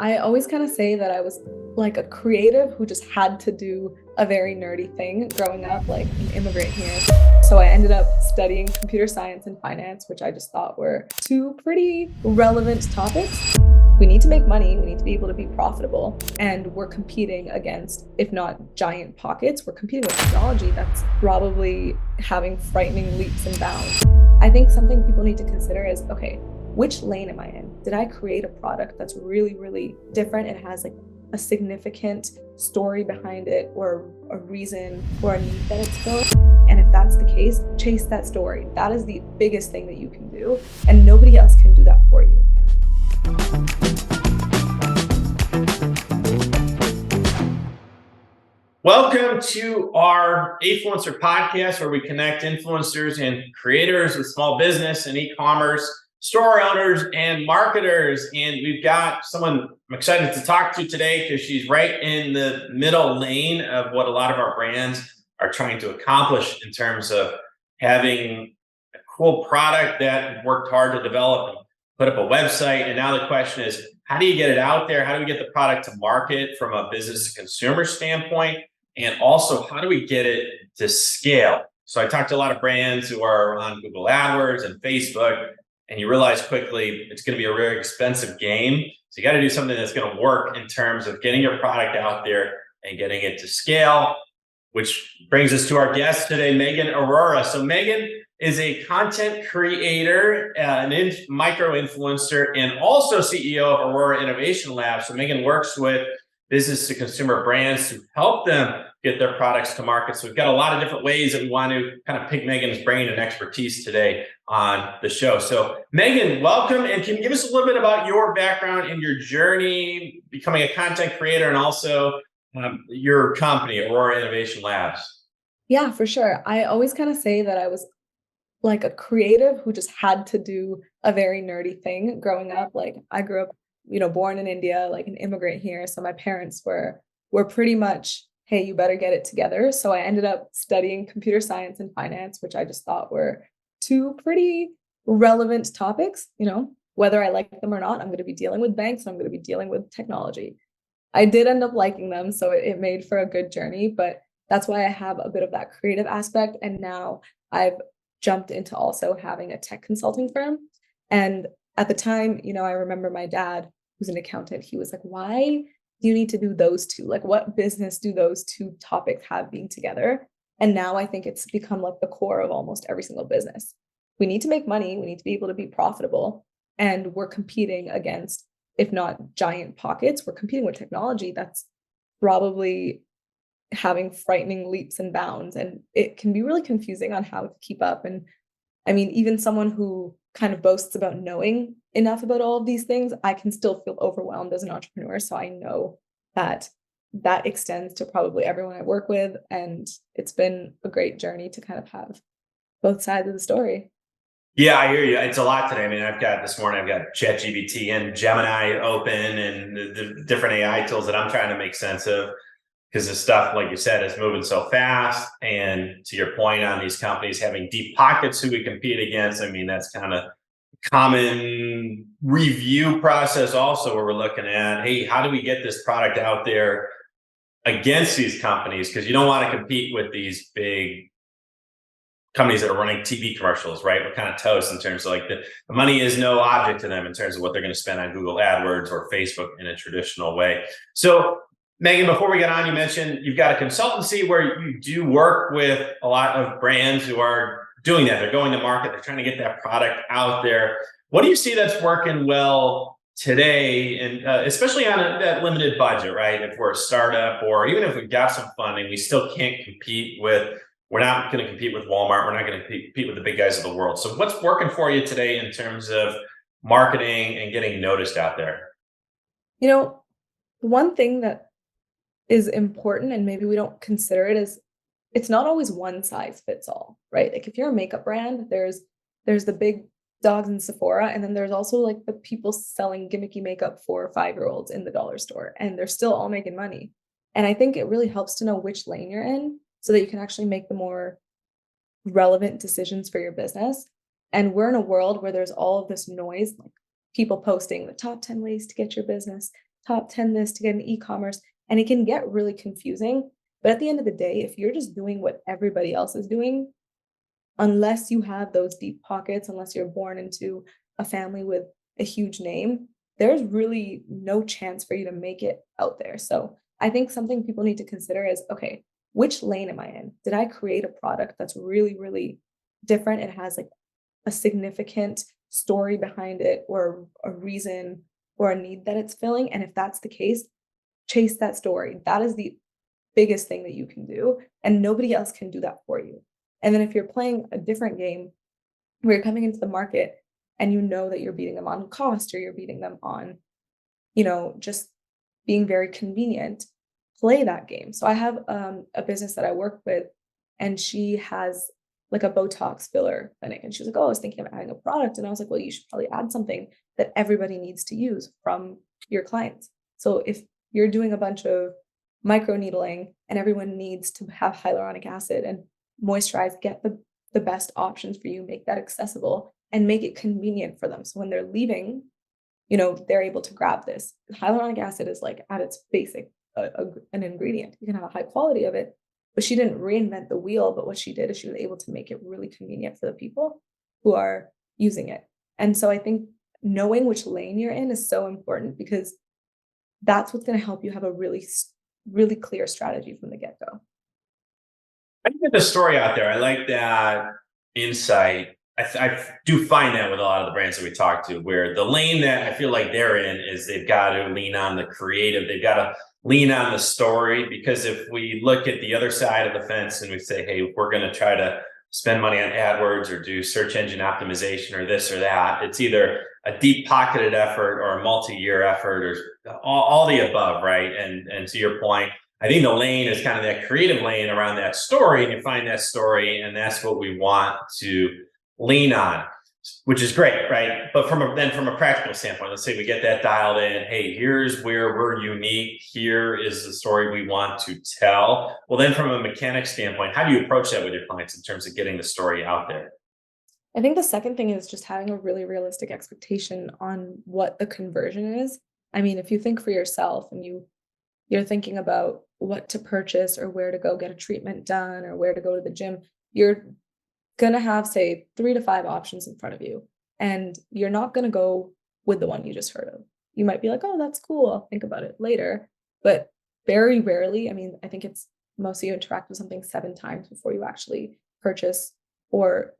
I always kind of say that I was like a creative who just had to do a very nerdy thing growing up, like an immigrant here. So I ended up studying computer science and finance, which I just thought were two pretty relevant topics. We need to make money, we need to be able to be profitable, and we're competing against, if not giant pockets, we're competing with technology that's probably having frightening leaps and bounds. I think something people need to consider is, okay, which lane am I in? Did I create a product that's really, really different and has like a significant story behind it, or a reason or a need that it's filled? And if that's the case, chase that story. That is the biggest thing that you can do, and nobody else can do that for you. Welcome to our Afluencer podcast, where we connect influencers and creators with small business and e-commerce, store owners and marketers. And we've got someone I'm excited to talk to today because she's right in the middle lane of what a lot of our brands are trying to accomplish in terms of having a cool product that worked hard to develop and put up a website. And now the question is, how do you get it out there? How do we get the product to market from a business to consumer standpoint? And also, how do we get it to scale? So I talked to a lot of brands who are on Google AdWords and Facebook, and you realize quickly it's going to be a very expensive game. So you got to do something that's going to work in terms of getting your product out there and getting it to scale, which brings us to our guest today, Meghan Arora. So Meghan is a content creator, an micro-influencer, and also CEO of Auroraa Innovation Lab. So Meghan works with business to consumer brands to help them get their products to market. So we've got a lot of different ways that we want to kind of pick Meghan's brain and expertise today on the show. So Meghan, welcome. And can you give us a little bit about your background and your journey becoming a content creator, and also your company, Auroraa Innovation Labs? Yeah, for sure. I always kind of say that I was like a creative who just had to do a very nerdy thing growing up. Like I grew up, born in India, like an immigrant here. So my parents were pretty much, hey, you better get it together. So I ended up studying computer science and finance, which I just thought were two pretty relevant topics. Whether I like them or not, I'm going to be dealing with banks and I'm going to be dealing with technology. I did end up liking them, so it made for a good journey, but that's why I have a bit of that creative aspect. And now I've jumped into also having a tech consulting firm. And at the time, I remember my dad, who's an accountant, he was like, why do you need to do those two? Like, what business do those two topics have being together? And now I think it's become like the core of almost every single business. We need to make money. We need to be able to be profitable. And we're competing against, if not giant pockets, we're competing with technology that's probably having frightening leaps and bounds. And it can be really confusing on how to keep up. And I mean, even someone who kind of boasts about knowing enough about all of these things, I can still feel overwhelmed as an entrepreneur. So I know that extends to probably everyone I work with. And it's been a great journey to kind of have both sides of the story. Yeah, I hear you. It's a lot today. I mean, I've got ChatGPT and Gemini open, and the different AI tools that I'm trying to make sense of, because the stuff, like you said, is moving so fast. And to your point on these companies having deep pockets who we compete against, I mean, that's kind of common review process also, where we're looking at, hey, how do we get this product out there against these companies? Because you don't want to compete with these big companies that are running TV commercials, right? We're kind of toast in terms of like the money is no object to them in terms of what they're going to spend on Google AdWords or Facebook in a traditional way. So Meghan, before we get on, you mentioned you've got a consultancy where you do work with a lot of brands who are doing that. They're going to market. They're trying to get that product out there. What do you see that's working well today, and especially on that limited budget, right? If we're a startup, or even if we've got some funding, we still can't compete with, we're not going to compete with Walmart. We're not going to compete with the big guys of the world. So what's working for you today in terms of marketing and getting noticed out there? One thing that is important, and maybe we don't consider it, is it's not always one size fits all, right? Like if you're a makeup brand, there's the big dogs in Sephora, and then there's also like the people selling gimmicky makeup for 5-year-olds in the dollar store, and they're still all making money. And I think it really helps to know which lane you're in so that you can actually make the more relevant decisions for your business. And we're in a world where there's all of this noise, like people posting the top 10 ways to get your business top 10 this to get an e-commerce, and it can get really confusing. But at the end of the day, if you're just doing what everybody else is doing, unless you have those deep pockets, unless you're born into a family with a huge name, there's really no chance for you to make it out there. So I think something people need to consider is, okay, which lane am I in? Did I create a product that's really, really different? It has like a significant story behind it, or a reason or a need that it's filling. And if that's the case, chase that story. That is the biggest thing that you can do, and nobody else can do that for you. And then if you're playing a different game where you're coming into the market and you know that you're beating them on cost, or you're beating them on, just being very convenient, play that game. So I have a business that I work with, and she has like a Botox filler clinic. And she was like, oh, I was thinking of adding a product. And I was like, well, you should probably add something that everybody needs to use from your clients. So if you're doing a bunch of micro needling and everyone needs to have hyaluronic acid and moisturize, get the best options for you, make that accessible and make it convenient for them. So when they're leaving, they're able to grab this. Hyaluronic acid is like at its basic, an ingredient. You can have a high quality of it, but she didn't reinvent the wheel. But what she did is she was able to make it really convenient for the people who are using it. And so I think knowing which lane you're in is so important, because that's what's going to help you have a really, really clear strategy from the get-go. I get the story out there. I like that insight. I do find that with a lot of the brands that we talk to, where the lane that I feel like they're in is they've got to lean on the creative. They've got to lean on the story, because if we look at the other side of the fence and we say, hey, we're going to try to spend money on AdWords or do search engine optimization or this or that, it's either a deep pocketed effort or a multi-year effort, or all the above, right? And to your point, I think the lane is kind of that creative lane around that story, and you find that story, and that's what we want to lean on, which is great, right? But from a practical standpoint, let's say we get that dialed in. Hey, here's where we're unique. Here is the story we want to tell. Well, then from a mechanic standpoint, how do you approach that with your clients in terms of getting the story out there? I think the second thing is just having a really realistic expectation on what the conversion is. I mean, if you think for yourself and you're thinking about what to purchase or where to go get a treatment done or where to go to the gym, you're going to have, say, 3 to 5 options in front of you. And you're not going to go with the one you just heard of. You might be like, oh, that's cool, I'll think about it later. But very rarely, I mean, I think it's mostly you interact with something 7 times before you actually purchase or,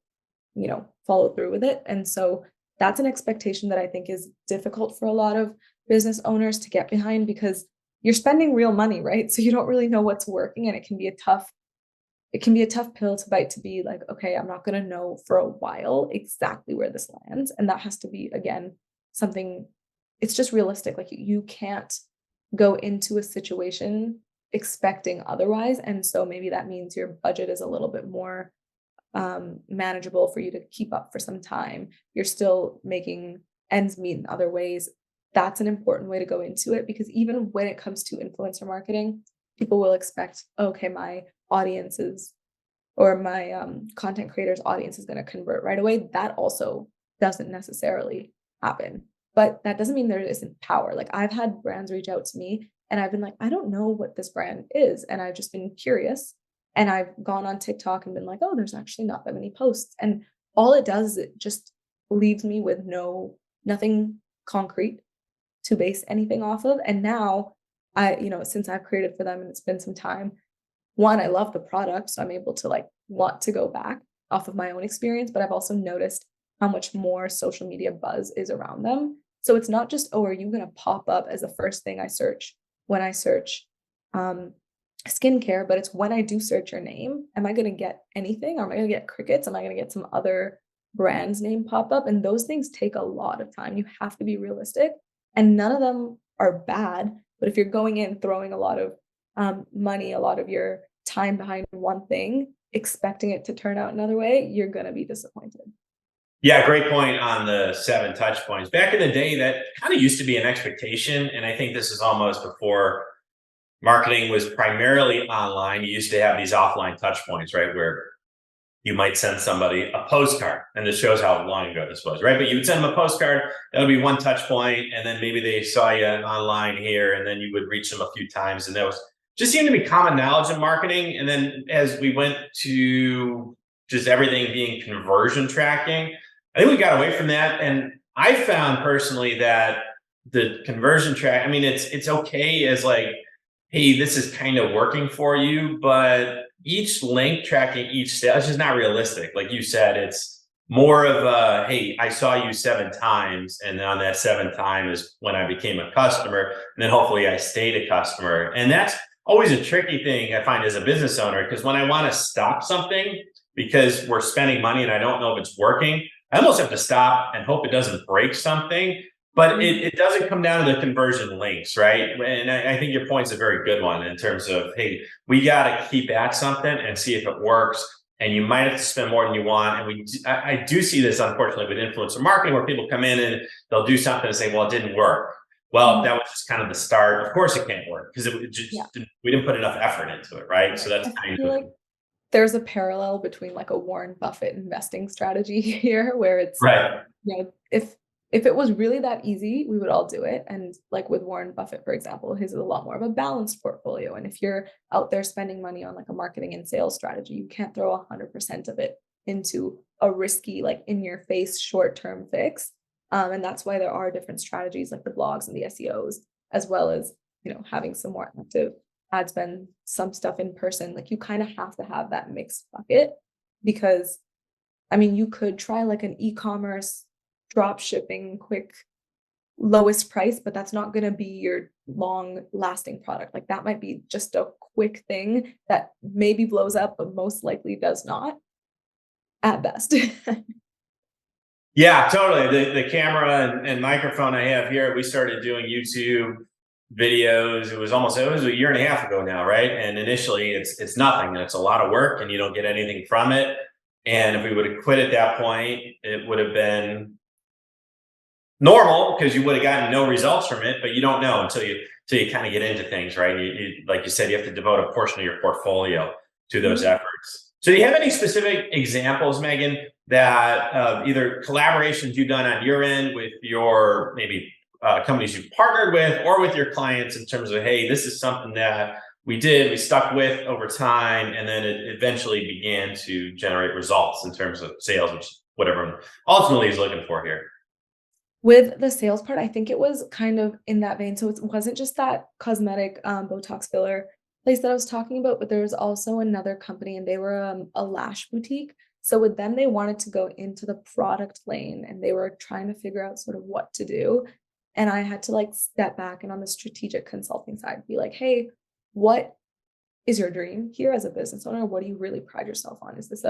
follow through with it. And so that's an expectation that I think is difficult for a lot of business owners to get behind, because you're spending real money, right? So you don't really know what's working, and it can be a tough pill to bite, to be like, okay, I'm not going to know for a while exactly where this lands. And that has to be, again, something, it's just realistic. Like you can't go into a situation expecting otherwise. And so maybe that means your budget is a little bit more manageable for you to keep up for some time. You're still making ends meet in other ways. That's an important way to go into it, because even when it comes to influencer marketing, people will expect, okay, my audiences or my content creators audience is going to convert right away. That also doesn't necessarily happen, but that doesn't mean there isn't power. Like I've had brands reach out to me and I've been like, I don't know what this brand is. And I've just been curious, and I've gone on TikTok and been like, oh, there's actually not that many posts. And all it does is it just leaves me with nothing concrete to base anything off of. And now since I've created for them and it's been some time, one, I love the product, so I'm able to want to go back off of my own experience, but I've also noticed how much more social media buzz is around them. So it's not just, oh, are you going to pop up as the first thing I search when I search skincare, but it's when I do search your name, am I going to get anything? Or am I going to get crickets? Am I going to get some other brand's name pop up? And those things take a lot of time. You have to be realistic, and none of them are bad. But if you're going in throwing a lot of money, a lot of your time behind one thing, expecting it to turn out another way, you're going to be disappointed. Yeah, great point on the 7 touch points. Back in the day, that kind of used to be an expectation. And I think this is almost before marketing was primarily online. You used to have these offline touch points, right? Where you might send somebody a postcard, and this shows how long ago this was, right? But you would send them a postcard, that would be one touch point, and then maybe they saw you online here, and then you would reach them a few times, and that was just seemed to be common knowledge in marketing. And then as we went to just everything being conversion tracking, I think we got away from that. And I found personally that the conversion track, I mean, it's okay as like, hey, this is kind of working for you, but each link tracking each sale is just not realistic. Like you said, it's more of a, hey, I saw you 7 times, and on that 7th time is when I became a customer, and then hopefully I stayed a customer. And that's always a tricky thing I find as a business owner, because when I want to stop something because we're spending money and I don't know if it's working, I almost have to stop and hope it doesn't break something. But it doesn't come down to the conversion links, right? And I think your point's a very good one in terms of, hey, we got to keep at something and see if it works. And you might have to spend more than you want. And I do see this, unfortunately, with influencer marketing, where people come in and they'll do something and say, well, it didn't work. Well, that was just kind of the start. Of course it can't work, because we didn't put enough effort into it, right? So that's I feel like there's a parallel between like a Warren Buffett investing strategy here, where it's, right. If it was really that easy, we would all do it. And like with Warren Buffett, for example, his is a lot more of a balanced portfolio. And if you're out there spending money on like a marketing and sales strategy, you can't throw 100% of it into a risky, like in your face, short-term fix. And that's why there are different strategies like the blogs and the SEOs, as well as, having some more active ad spend, some stuff in person. Like you kind of have to have that mixed bucket, because I mean, you could try like an e-commerce drop shipping, quick, lowest price, but that's not going to be your long lasting product. Like that might be just a quick thing that maybe blows up, but most likely does not at best. Yeah, totally. The camera and microphone I have here, we started doing YouTube videos. It was a year and a half ago now, right? And initially it's nothing, and it's a lot of work, and you don't get anything from it. And if we would have quit at that point, it would have been normal, because you would have gotten no results from it. But you don't know until you kind of get into things, right? Like you said, you have to devote a portion of your portfolio to those efforts. So do you have any specific examples, Meghan, that either collaborations you've done on your end with your maybe companies you've partnered with, or with your clients, in terms of, hey, this is something that we stuck with over time, and then it eventually began to generate results in terms of sales, which is what everyone ultimately is looking for here? With the sales part, I think it was kind of in that vein. So it wasn't just that cosmetic Botox filler place that I was talking about, but there was also another company, and they were a lash boutique. So with them, they wanted to go into the product lane, and they were trying to figure out sort of what to do. And I had to like step back and on the strategic consulting side, be like, hey, what is your dream here as a business owner? What do you really pride yourself on? Is this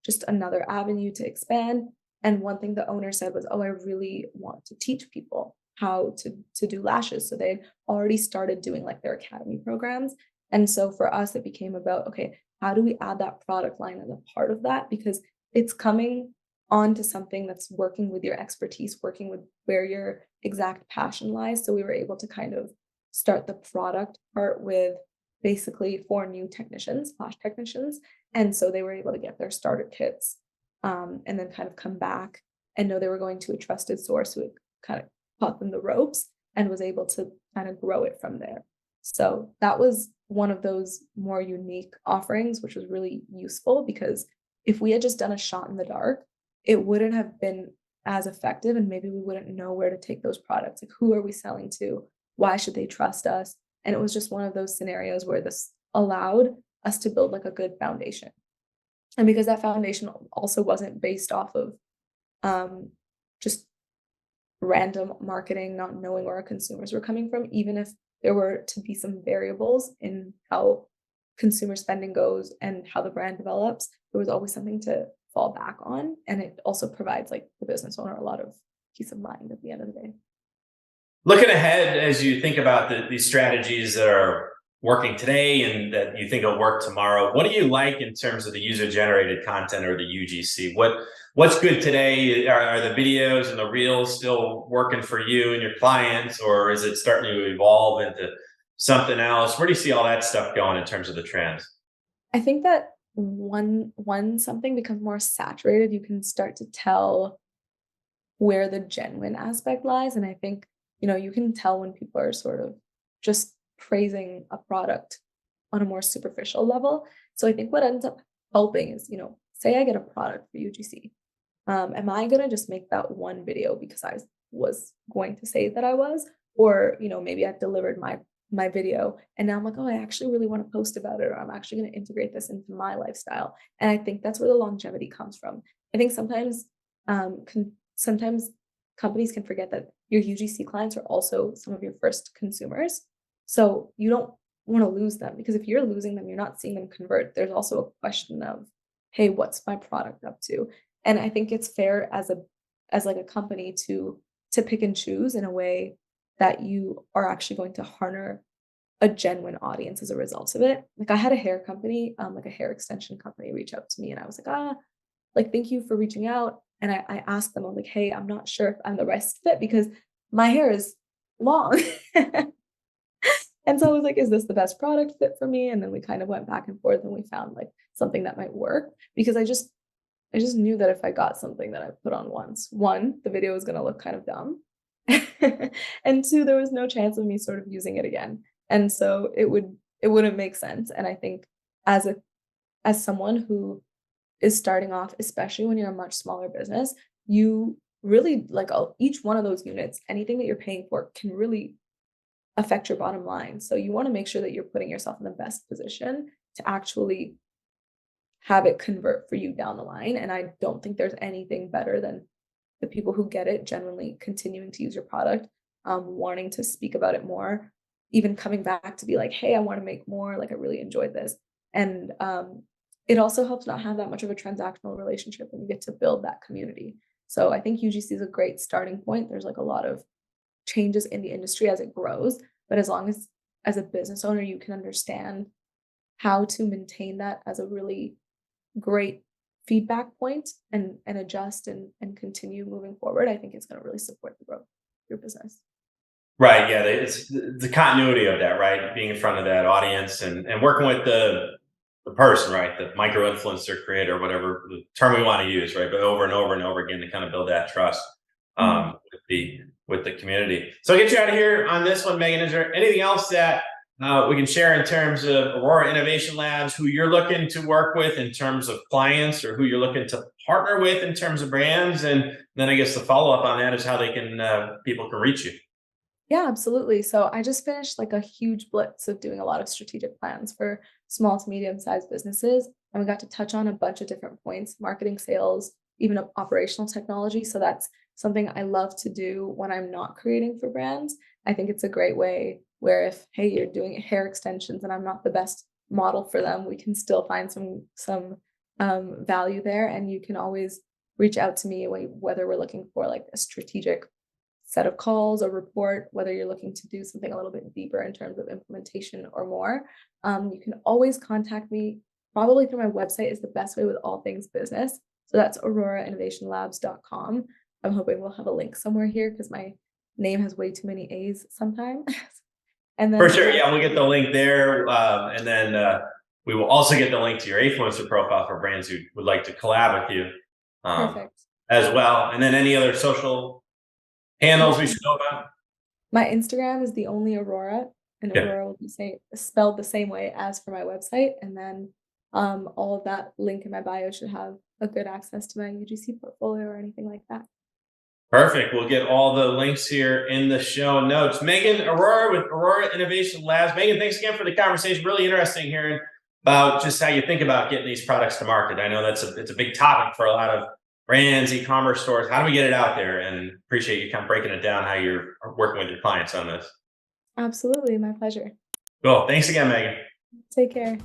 just another avenue to expand? And one thing the owner said was, oh, I really want to teach people how to do lashes. So they'd already started doing like their academy programs. And so for us, it became about, okay, how do we add that product line as a part of that? Because it's coming onto something that's working with your expertise, working with where your exact passion lies. So we were able to kind of start the product part with basically 4 new technicians, lash technicians. And so they were able to get their starter kits, and then kind of come back and know they were going to a trusted source who had kind of taught them the ropes and was able to kind of grow it from there. So that was one of those more unique offerings, which was really useful, because if we had just done a shot in the dark, it wouldn't have been as effective, and maybe we wouldn't know where to take those products. Like, who are we selling to? Why should they trust us? And it was just one of those scenarios where this allowed us to build like a good foundation. And because that foundation also wasn't based off of just random marketing, not knowing where our consumers were coming from, even if there were to be some variables in how consumer spending goes and how the brand develops, there was always something to fall back on. And it also provides like the business owner a lot of peace of mind at the end of the day. Looking ahead, as you think about these strategies that are working today and that you think will work tomorrow, what do you like in terms of the user-generated content, or the UGC? What's good today? Are the videos and the reels still working for you and your clients, or is it starting to evolve into something else? Where do you see all that stuff going in terms of the trends? I think that one something becomes more saturated, you can start to tell where the genuine aspect lies. And I think, you can tell when people are sort of just praising a product on a more superficial level. So I think what ends up helping is, say I get a product for UGC. Am I gonna just make that one video because I was going to say that I was? Or, maybe I've delivered my video and now I'm like, oh, I actually really want to post about it, or I'm actually going to integrate this into my lifestyle. And I think that's where the longevity comes from. I think sometimes companies can forget that your UGC clients are also some of your first consumers. So you don't want to lose them, because if you're losing them, you're not seeing them convert. There's also a question of, hey, what's my product up to? And I think it's fair as like a company to pick and choose in a way that you are actually going to harness a genuine audience as a result of it. Like I had a hair company, like a hair extension company, reach out to me, and I was like, like, thank you for reaching out. And I asked them, I'm like, hey, I'm not sure if I'm the right fit because my hair is long. And so I was like, is this the best product fit for me? And then we kind of went back and forth and we found like something that might work, because I just knew that if I got something that I put on once, one, the video was going to look kind of dumb. And two, there was no chance of me sort of using it again. And so it wouldn't make sense. And I think as someone who is starting off, especially when you're a much smaller business, you really like each one of those units, anything that you're paying for can really affect your bottom line. So you want to make sure that you're putting yourself in the best position to actually have it convert for you down the line. And I don't think there's anything better than the people who get it genuinely continuing to use your product, wanting to speak about it more, even coming back to be like, hey, I want to make more. Like, I really enjoyed this. And it also helps not have that much of a transactional relationship, and you get to build that community. So I think UGC is a great starting point. There's like a lot of changes in the industry as it grows, but as long as a business owner, you can understand how to maintain that as a really great feedback point and adjust and continue moving forward, I think it's going to really support the growth of your business. Right. Yeah. It's the continuity of that, right? Being in front of that audience and working with the person, right? The micro influencer creator, whatever the term we want to use, right? But over and over and over again to kind of build that trust Mhm. with the community. So I'll get you out of here on this one, Meghan. Is there anything else that we can share in terms of Auroraa Innovation Labs, who you're looking to work with in terms of clients, or who you're looking to partner with in terms of brands? And then I guess the follow up on that is how they can people can reach you. Yeah, absolutely. So I just finished like a huge blitz of doing a lot of strategic plans for small to medium sized businesses. And we got to touch on a bunch of different points: marketing, sales, even operational technology. So that's something I love to do when I'm not creating for brands. I think it's a great way where if, hey, you're doing hair extensions and I'm not the best model for them, we can still find some value there. And you can always reach out to me whether we're looking for like a strategic set of calls or report, whether you're looking to do something a little bit deeper in terms of implementation or more. You can always contact me. Probably through my website is the best way with all things business. So that's aurorainnovationlabs.com. I'm hoping we'll have a link somewhere here because my name has way too many A's sometimes. And For then, sure. yeah, Yeah, we'll get the link there. And then we will also get the link to your influencer profile for brands who would like to collab with you um, perfect. as well. And then any other social handles we Yeah, should know about? my Instagram is the only Aurora, and Yeah. Aurora will be spelled the same way as for my website. And then all of that link in my bio should have a good access to my UGC portfolio or anything like that. Perfect. We'll get all the links here in the show notes. Meghan Arora with Auroraa Innovation Labs. Meghan, thanks again for the conversation. Really interesting hearing about just how you think about getting these products to market. I know it's a big topic for a lot of brands, e-commerce stores. How do we get it out there? And appreciate you kind of breaking it down how you're working with your clients on this. Absolutely, my pleasure. Cool. Thanks again, Meghan. Take care.